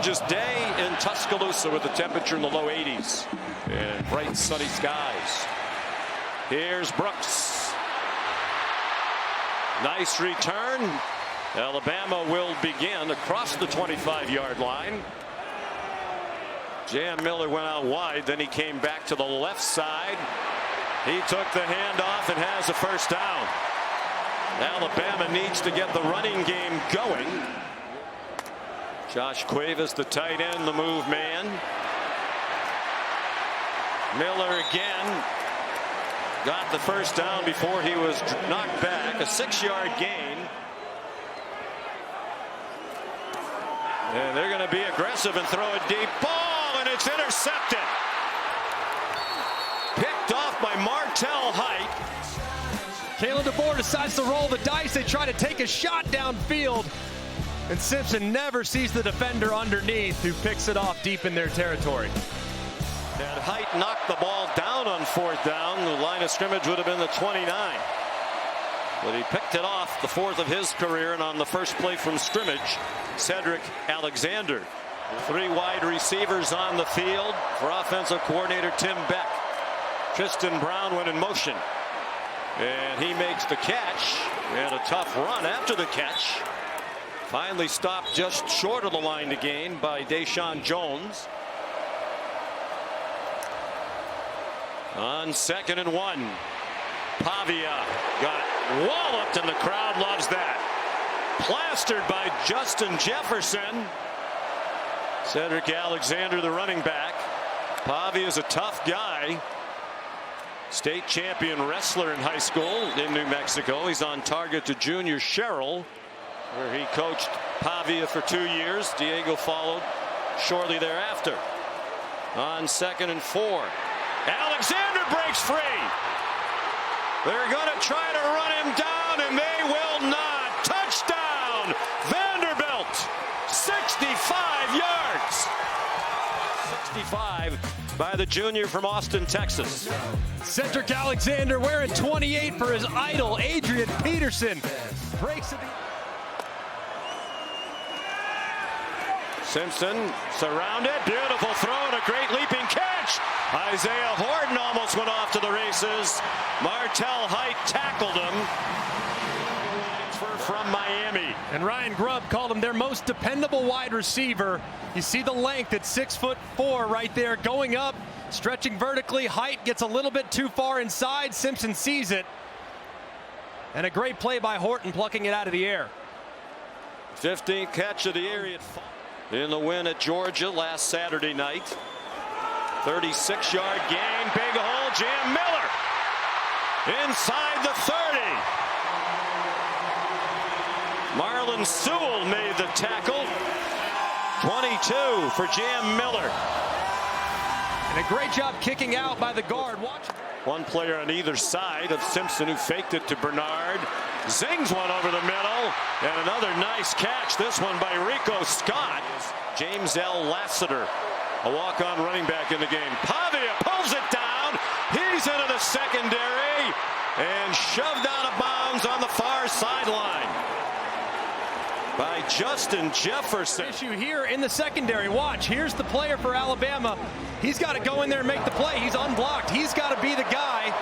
gorgeous day in Tuscaloosa with the temperature in the low 80s and bright sunny skies. Here's Brooks. Nice return. Alabama will begin across the 25-yard line. J.M. Miller went out wide, then he came back to the left side. He took the handoff and has a first down. Alabama needs to get the running game going. Josh Cuevas, the tight end, the move man. Miller again got the first down before he was knocked back. A 6-yard gain. And they're going to be aggressive and throw a deep ball, and it's intercepted. Picked off by Martell Height. Kalen DeBoer decides to roll the dice. They try to take a shot downfield, and Simpson never sees the defender underneath, who picks it off deep in their territory. And Height knocked the ball down on 4th down. The line of scrimmage would have been the 29. But he picked it off, the 4th of his career, and on the first play from scrimmage, Cedric Alexander. 3 wide receivers on the field for offensive coordinator Tim Beck. Tristan Brown went in motion, and he makes the catch, and a tough run after the catch. Finally stopped just short of the line to gain by Deshaun Jones. On 2nd and 1, Pavia got walloped, and the crowd loves that. Plastered by Justin Jefferson. Cedric Alexander, the running back. Pavia is a tough guy. State champion wrestler in high school in New Mexico. He's on target to Junior Sherrill, where he coached Pavia for 2 years. Diego followed shortly thereafter. On 2nd and 4, Alexander breaks free. They're going to try to run him down, and they will not. Touchdown, Vanderbilt. 65 yards. 65 by the junior from Austin, Texas. Cedric Alexander wearing 28 for his idol, Adrian Peterson. Breaks it. Simpson surrounded. Beautiful throw and a great leaping catch. Isaiah Horton almost went off to the races. Martell Height tackled him. From Miami. And Ryan Grubb called him their most dependable wide receiver. You see the length at 6'4" right there, going up, stretching vertically. Height gets a little bit too far inside. Simpson sees it. And a great play by Horton, plucking it out of the air. 15th catch of the year in the win at Georgia last Saturday night. 36-yard gain, big hole, J.M. Miller inside the 30. Marlon Sewell made the tackle. 22 for J.M. Miller. And a great job kicking out by the guard. Watch. One player on either side of Simpson, who faked it to Bernard. Zings one over the middle. And another nice catch. This one by Rico Scott. James L. Lassiter, a walk-on running back in the game. Pavia pulls it down. He's into the secondary and shoved out of bounds on the far sideline by Justin Jefferson. Issue here in the secondary. Watch, here's the player for Alabama. He's got to go in there and make the play. He's unblocked. He's got to be the guy.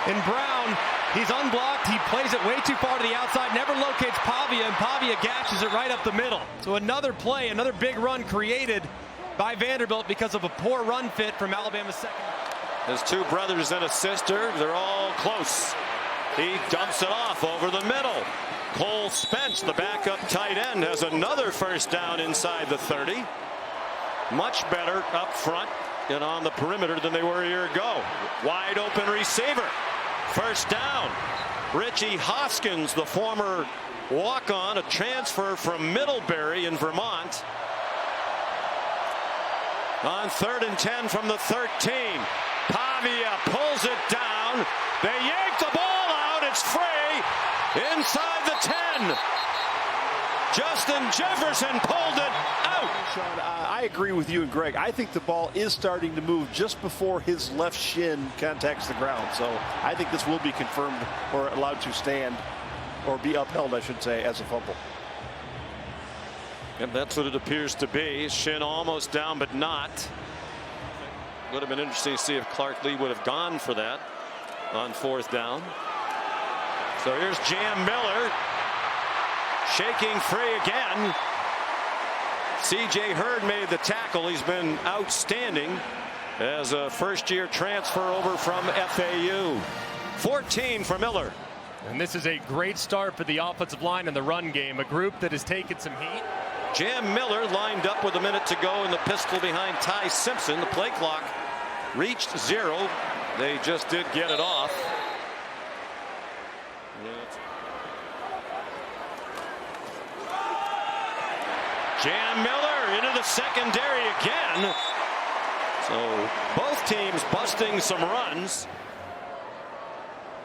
In Brown, he's unblocked. He plays it way too far to the outside, never locates Pavia, and Pavia gashes it right up the middle. So another play, another big run created by Vanderbilt because of a poor run fit from Alabama's secondary. His 2 brothers and a sister, they're all close. He dumps it off over the middle. Cole Spence, the backup tight end, has another first down inside the 30. Much better up front and on the perimeter than they were a year ago. Wide open receiver. First down. Richie Hoskins, the former walk-on, a transfer from Middlebury in Vermont. On 3rd and 10 from the 13. Pavia pulls it down. They yank the ball out. It's free. Inside the 10. Justin Jefferson pulled it out. Sean, I agree with you and Greg. I think the ball is starting to move just before his left shin contacts the ground. So I think this will be confirmed or allowed to stand or be upheld, I should say, as a fumble. And that's what it appears to be. Shin almost down, but not. Would have been interesting to see if Clark Lee would have gone for that on 4th down. So here's Jam Miller shaking free again. C.J. Hurd made the tackle. He's been outstanding as a first-year transfer over from FAU. 14 for Miller. And this is a great start for the offensive line in the run game, a group that has taken some heat. Jam Miller lined up with a minute to go in the pistol behind Ty Simpson. The play clock reached 0. They just did get it off. Jam Miller into the secondary again. So both teams busting some runs.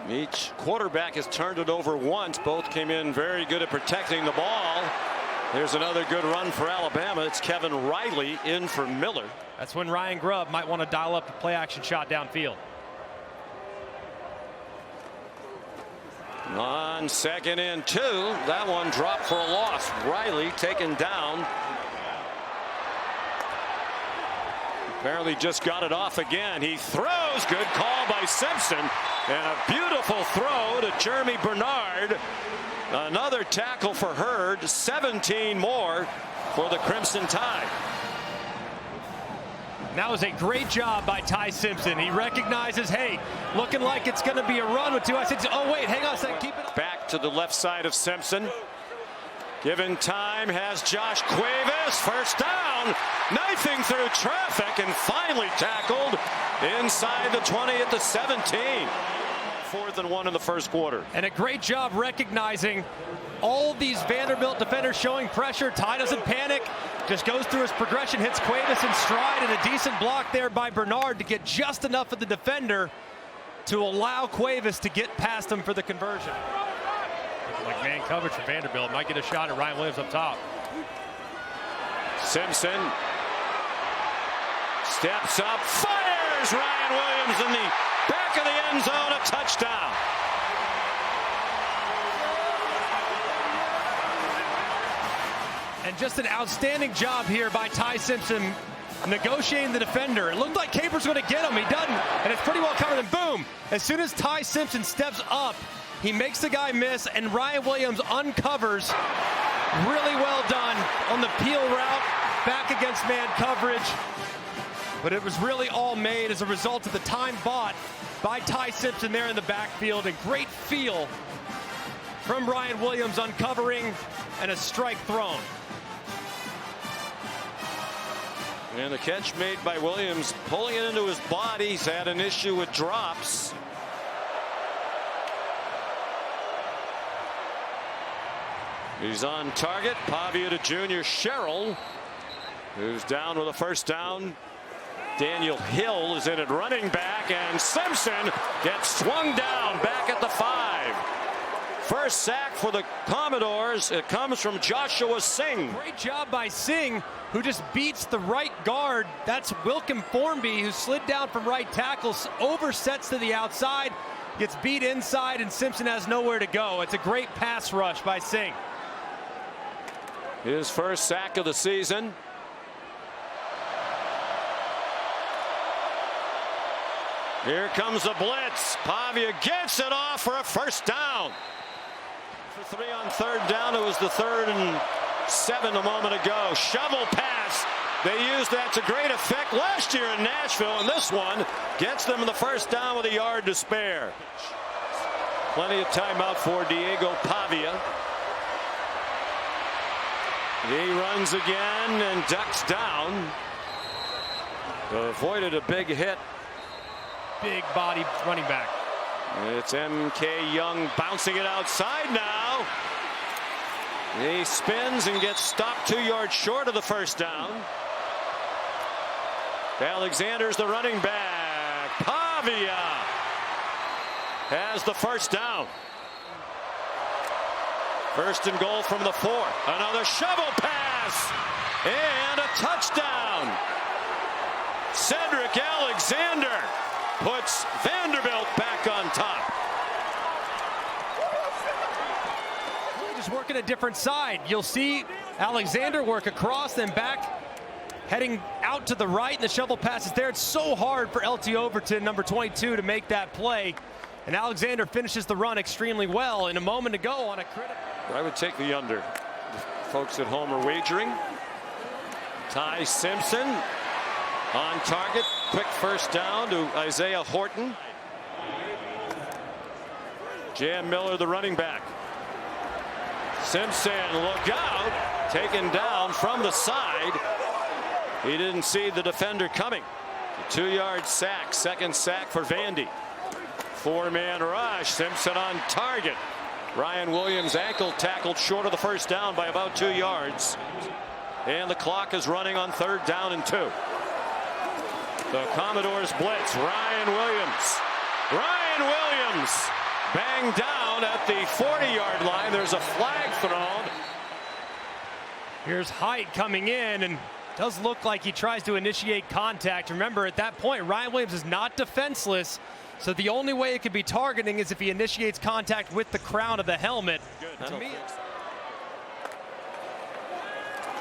Each quarterback has turned it over once. Both came in very good at protecting the ball. There's another good run for Alabama. It's Kevin Riley in for Miller. That's when Ryan Grubb might want to dial up the play action shot downfield. On 2nd and 2, that one dropped for a loss. Riley taken down. Apparently just got it off again. He throws. Good call by Simpson. And a beautiful throw to Jeremy Bernard. Another tackle for Hurd. 17 more for the Crimson Tide. That was a great job by Ty Simpson. He recognizes, hey, looking like it's going to be a run with 2. I said, oh, wait, hang on a second. Keep it up. Back to the left side of Simpson. Given time, has Josh Cuevas. First down. Knifing through traffic and finally tackled inside the 20 at the 17. 4th and 1 in the first quarter. And a great job recognizing all these Vanderbilt defenders showing pressure. Ty doesn't panic, just goes through his progression, hits Cuevas in stride, and a decent block there by Bernard to get just enough of the defender to allow Cuevas to get past him for the conversion. Like man coverage for Vanderbilt. Might get a shot at Ryan Williams up top. Simpson steps up, fires Ryan Williams in the back of the end zone, a touchdown. And just an outstanding job here by Ty Simpson negotiating the defender. It looked like Capers going to get him. He doesn't, and it's pretty well covered, and boom. As soon as Ty Simpson steps up, he makes the guy miss, and Ryan Williams uncovers. Really well done on the peel route, back against man coverage. But it was really all made as a result of the time bought by Ty Simpson there in the backfield. A great feel from Ryan Williams uncovering and a strike thrown. And the catch made by Williams, pulling it into his body. He's had an issue with drops. He's on target. Pavia to junior Sherrill, who's down with a first down. Daniel Hill is in at running back, and Simpson gets swung down back at the 5. First sack for the Commodores. It comes from Joshua Singh. Great job by Singh, who just beats the right guard. That's Wilkin Formby, who slid down from right tackle, oversets to the outside, gets beat inside, and Simpson has nowhere to go. It's a great pass rush by Singh. His first sack of the season. Here comes the blitz. Pavia gets it off for a first down. For 3 on 3rd down. It was the 3rd and 7 a moment ago. Shovel pass. They used that to great effect last year in Nashville, and this one gets them the first down with a yard to spare. Plenty of timeout for Diego Pavia. He runs again and ducks down. Avoided a big hit. Big body running back. It's M.K. Young bouncing it outside now. He spins and gets stopped 2 yards short of the first down. Alexander's the running back. Pavia has the first down. First and goal from the 4. Another shovel pass and a touchdown. Cedric Alexander puts Vanderbilt back on top. Just working a different side. You'll see Alexander work across, then back, heading out to the right, and the shovel pass is there. It's so hard for LT Overton, number 22, to make that play. And Alexander finishes the run extremely well. In a moment to go on a critical. I would take the under. The folks at home are wagering. Ty Simpson on target. Quick first down to Isaiah Horton. Jam Miller, the running back. Simpson, look out. Taken down from the side. He didn't see the defender coming. A 2-yard sack. Second sack for Vandy. 4-man rush. Simpson on target. Ryan Williams ankle tackled short of the first down by about 2 yards. And the clock is running on 3rd down and 2. The Commodores blitz. Ryan Williams banged down at the 40-yard line. There's a flag thrown. Here's Height coming in, and does look like he tries to initiate contact. Remember, at that point, Ryan Williams is not defenseless, so the only way it could be targeting is if he initiates contact with the crown of the helmet. To me,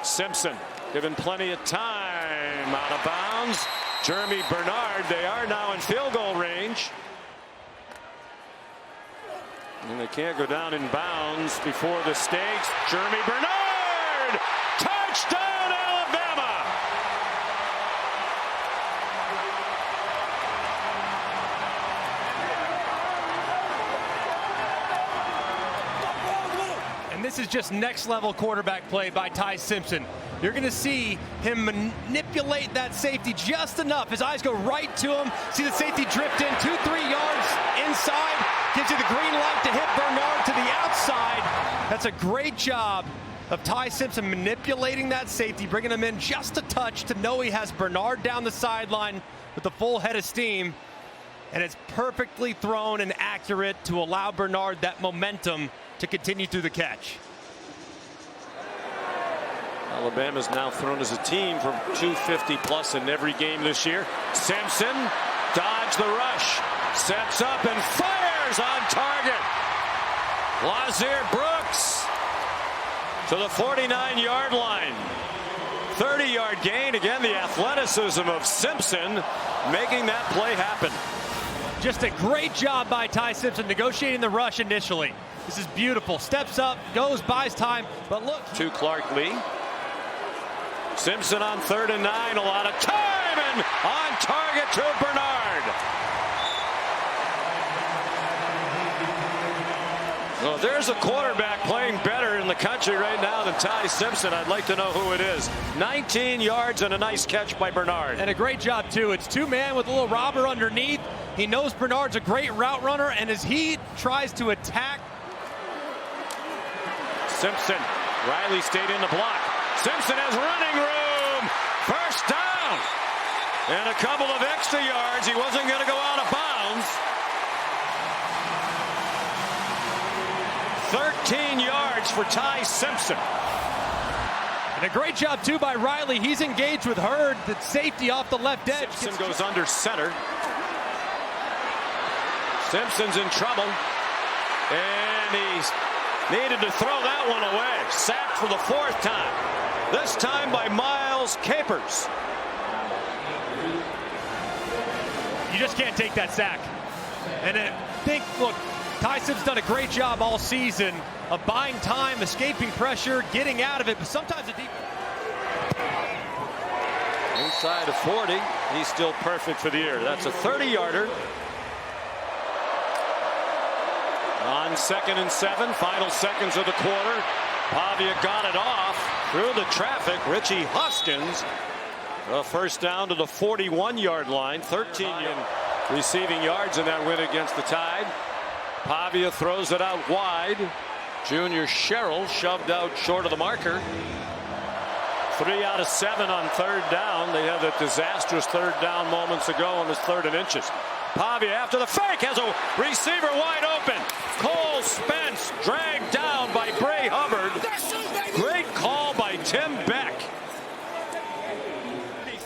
Simpson given plenty of time, out of bounds. Jeremy Bernard, they are now in field goal range. And they can't go down in bounds before the stakes. Jeremy Bernard, touchdown Alabama. And this is just next level quarterback play by Ty Simpson. You're going to see him manipulate that safety just enough. His eyes go right to him. See the safety drift in 2-3 yards inside. Gives you the green light to hit Bernard to the outside. That's a great job of Ty Simpson manipulating that safety, bringing him in just a touch to know he has Bernard down the sideline with a full head of steam. And it's perfectly thrown and accurate to allow Bernard that momentum to continue through the catch. Alabama's now thrown as a team from 250 plus in every game this year. Simpson dodged the rush, sets up and fires on target. Lazir Brooks to the 49-yard line. 30-yard gain. Again, the athleticism of Simpson making that play happen. Just a great job by Ty Simpson negotiating the rush initially. This is beautiful. Steps up, goes, buys time, but look. To Clark Lee. Simpson on 3rd and 9, a lot of time, and on target to Bernard. Well, there's a quarterback playing better in the country right now than Ty Simpson. I'd like to know who it is. 19 yards and a nice catch by Bernard. And a great job, too. It's 2-man with a little robber underneath. He knows Bernard's a great route runner, and as he tries to attack. Simpson, Riley stayed in the block. Simpson has running room. First down. And a couple of extra yards. He wasn't going to go out of bounds. 13 yards for Ty Simpson. And a great job, too, by Riley. He's engaged with Hurd, the safety off the left edge. Simpson goes under center. Simpson's in trouble. And he's needed to throw that one away. Sacked for the 4th time. This time by Miles Capers. You just can't take that sack. And I think, look, Ty Simpson's done a great job all season of buying time, escaping pressure, getting out of it, but sometimes a deep. Inside of 40, he's still perfect for the year. That's a 30-yarder. On 2nd and 7, final seconds of the quarter. Pavia got it off through the traffic. Richie Hoskins, a first down to the 41-yard line. 13 receiving yards in that win against the Tide. Pavia throws it out wide. Junior Sherrill shoved out short of the marker. 3 out of 7 on 3rd down. They had that disastrous 3rd down moments ago on this 3rd and inches. Pavia after the fake has a receiver wide open. Cole Spence dragged down by Bray Hubbard. Great call by Tim Beck.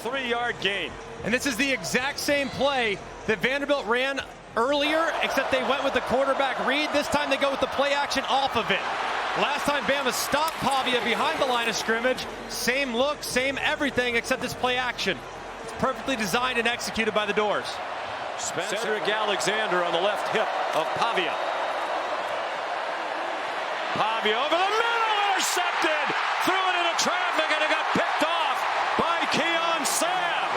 33-yard gain. And this is the exact same play that Vanderbilt ran earlier, except they went with the quarterback read. This time they go with the play action off of it. Last time Bama stopped Pavia behind the line of scrimmage. Same look, same everything, except it's play action. It's perfectly designed and executed by the Doors. Cedric Alexander on the left hip of Pavia. Pavia over the middle, intercepted, threw it into traffic, and it got picked off by Keon Sabb.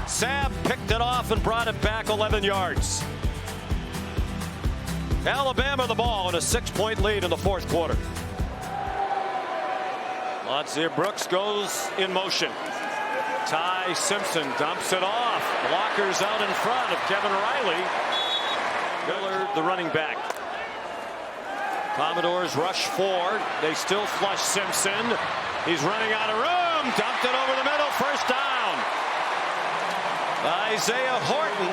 Sabb picked it off and brought it back 11 yards. Alabama the ball in a 6-point lead in the fourth quarter. Lazir Brooks goes in motion. Ty Simpson dumps it off. Blockers out in front of Kevin Riley. Miller, the running back. Commodores rush 4. They still flush Simpson. He's running out of room. Dumped it over the middle. First down. Isaiah Horton.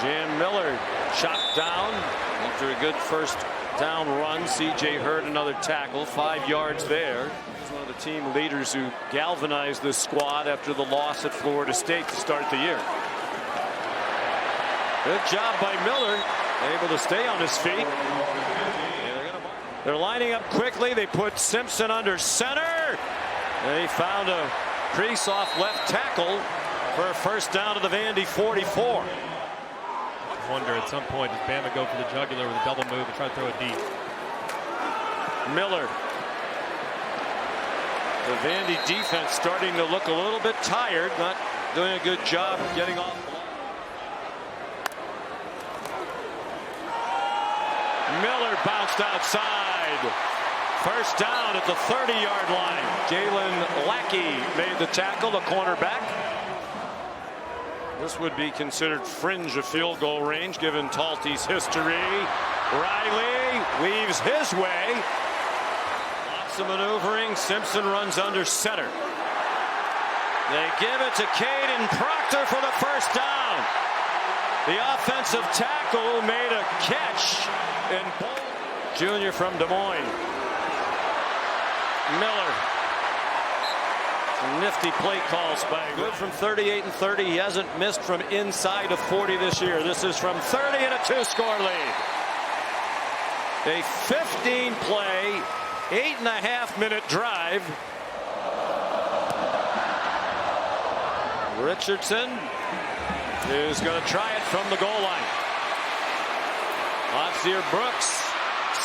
Jam Miller chopped down after a good first down run. C.J. Hurd another tackle. 5 yards there. He's one of the team leaders who galvanized this squad after the loss at Florida State to start the year. Good job by Miller. Able to stay on his feet. They're lining up quickly. They put Simpson under center. They found a crease off left tackle for a first down to the Vandy 44. I wonder at some point, does Bama go for the jugular with a double move and try to throw it deep? Miller. The Vandy defense starting to look a little bit tired. Not doing a good job getting off. Miller bounced outside. First down at the 30-yard line. Jalen Lackey made the tackle, the cornerback. This would be considered fringe of field goal range given Talty's history. Riley weaves his way. Lots of maneuvering. Simpson runs under center. They give it to Caden Proctor for the first down. The offensive tackle made a catch. And junior from Des Moines. Miller. Some nifty play calls by good from 38 and 30. He hasn't missed from inside of 40 this year. This is from 30 and a 2-score lead. A 15-play, 8.5-minute drive. Richardson is going to try it from the goal line. Lazir Brooks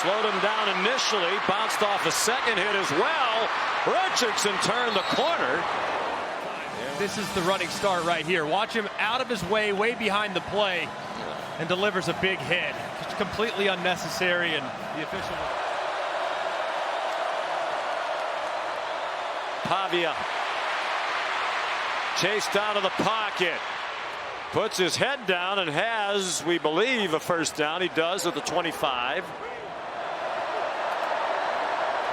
slowed him down initially, bounced off a second hit as well. Richardson turned the corner. This is the running start right here. Watch him out of his way behind the play, and delivers a big hit. Just completely unnecessary, and the official. Pavia chased out of the pocket. Puts his head down and has, we believe, a first down. He does at the 25.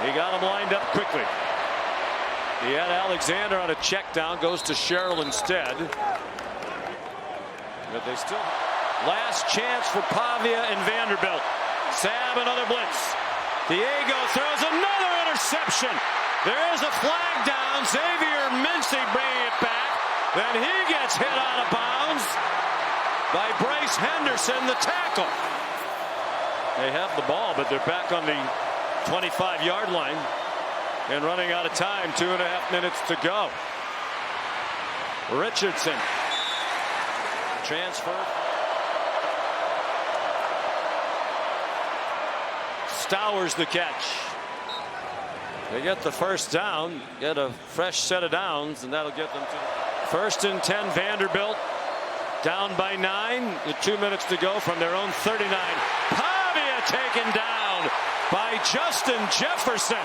He got him lined up quickly. He had Alexander on a check down, goes to Sherrill instead. But they still. Last chance for Pavia and Vanderbilt. Sabb another blitz. Diego throws another interception. There is a flag down. Xavier Mincy bringing it back. Then he gets hit out of bounds by Bryce Henderson, the tackle. They have the ball, but they're back on the 25-yard line and running out of time. 2.5 minutes to go. Richardson transfer. Stowers the catch. They get the first down, get a fresh set of downs, and that'll get them to first and 10. Vanderbilt down by 9 with 2 minutes to go from their own 39. Pavia taken down by Justin Jefferson.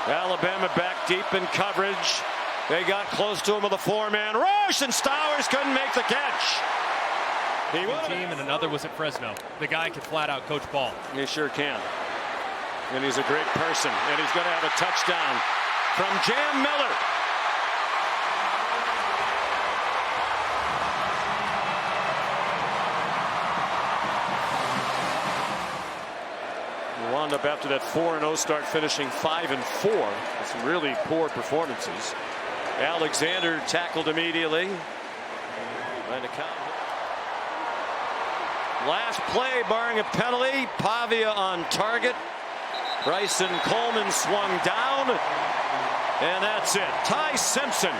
Alabama back deep in coverage. They got close to him with a 4-man rush, and Stowers couldn't make the catch. He One team and another was at Fresno. The guy can flat out coach ball. He sure can. And he's a great person. And he's going to have a touchdown from Jam Miller. We wound up after that 4-0 start finishing 5-4 with some really poor performances. Alexander tackled immediately. Trying to count. Last play, barring a penalty, Pavia on target. Bryson Coleman swung down, and that's it. Ty Simpson